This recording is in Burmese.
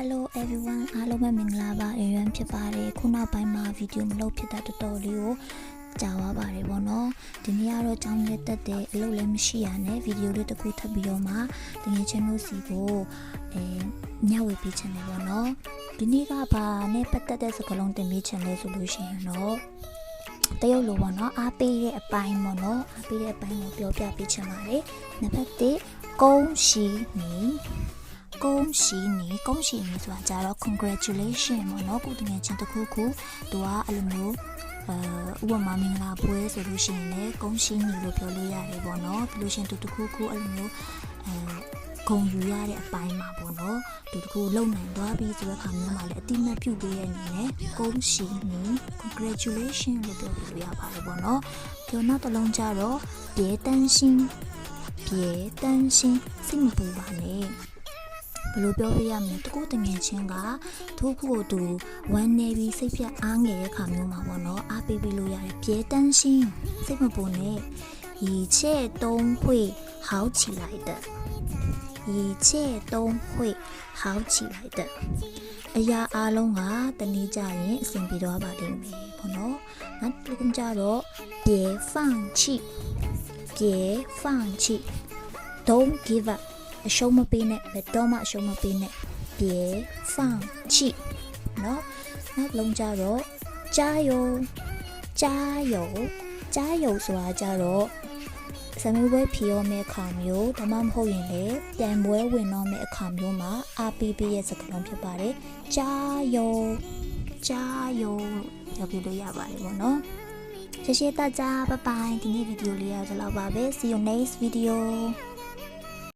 Hello everyone အားလုံးပဲမင်္ဂလာပါရွံ့ဖြစ်ပါတယ်ခုနောက်ပိုင်းမှာဗီဒီယိုမလုပ်ဖြစ်တာတော်တော်လေးကိုကြာသွားပါတယ်ပေါ့နော်ဒီနေ့ကတော့ကြောင်းလေးတက်တဲ့အလုပ်လည်းမရှိရနဲ့ဗီဒီယိုလေးတစ်ခုထပ်ပြီးတော့မှတကယ်ချင်းလို့စီကိုညဝေပေးချင်တယ်ပေါ့နော်ဒီနေ့ကဘာနဲ့ပတ်သက်တဲ့စကားလုံးတင်ပေးချင်လဲဆိုလို့ရှိရင်တော့တရုတ်လိုပေါ့နော်အားပေးတဲ့အပိုင်းပေါ့နော်အားပေးတဲ့အပိုင်းကိုပြောပြပေးချင်ပါတယ်နံပါတ်1恭喜你恭喜你ဆိုတာကြတော့ congratulation ပေါ့နော်ကိုတကယ်ချင်းတစ်ခုခုသူကအဲ့လိုမျိုးဥပမာမင်္ဂလာပွဲဆိုလို့ရှိရင်လည်း恭喜你လို့ပြောလို့ရတယ်ပေါ့နော်ပြီးလို့ရှိရင်သူတစ်ခုခုအဲ့လိုမျိုးဂုဏ်ယူရတဲ့အပိုင်းမှာပေါ့နော်သူတစ်ခုလုံနိုင်သွားပြီဆိုတဲ့ခါမျိုးမှာလည်းအတိအမှတ်ပြုပေးတဲ့အနေနဲ့恭喜你 congratulation လို့ပြောလို့ရပါတယ်ပေါ့နော်ပြောနောက်တစ်လုံးကြတော့别担心စိတ်မပူပါနဲ့ဘယ်လိုပြောပြရမလဲတကူတငယ်ချင်းကသူ့ဖို့သူဝမ်းနေပြီးစိတ်ဖြတ်အားငယ်တဲ့ခါမျိုးမှာပေါ့နော်အားပေးလို့ရတယ်别担心စိတ်မပူနဲ့一切都会好起来的一切都会好起来的အရာအလုံးကတနေ့ကျရင်အဆင်ပြေသွားပါလိမ့်မယ်ပေါ့နော်နောက်တစ်ခုကျတော့别放弃don't give upအရှုံးမပေးနဲ့ဘယ်တော့မှအရှုံးမပေးနဲ့别放弃เนาะနောက်လုံးကြတော့加油ဆိုတာကြတော့စမေးပွဲဖြေရမယ့်အခါမျိုးဒါမှမဟုတ်ရင်လည်းပြန်ပွဲဝင်တော့မယ့်အခါမျိုးမှာအားပေးရဲ့စကားလုံးဖြစ်ပါတယ်加油ပြောပြလို့ရပါတယ်ပေါ့နော်谢谢大家拜拜ဒီနေ့ဗီဒီယိုလေးရတော့လောက်ပါပဲ see you next video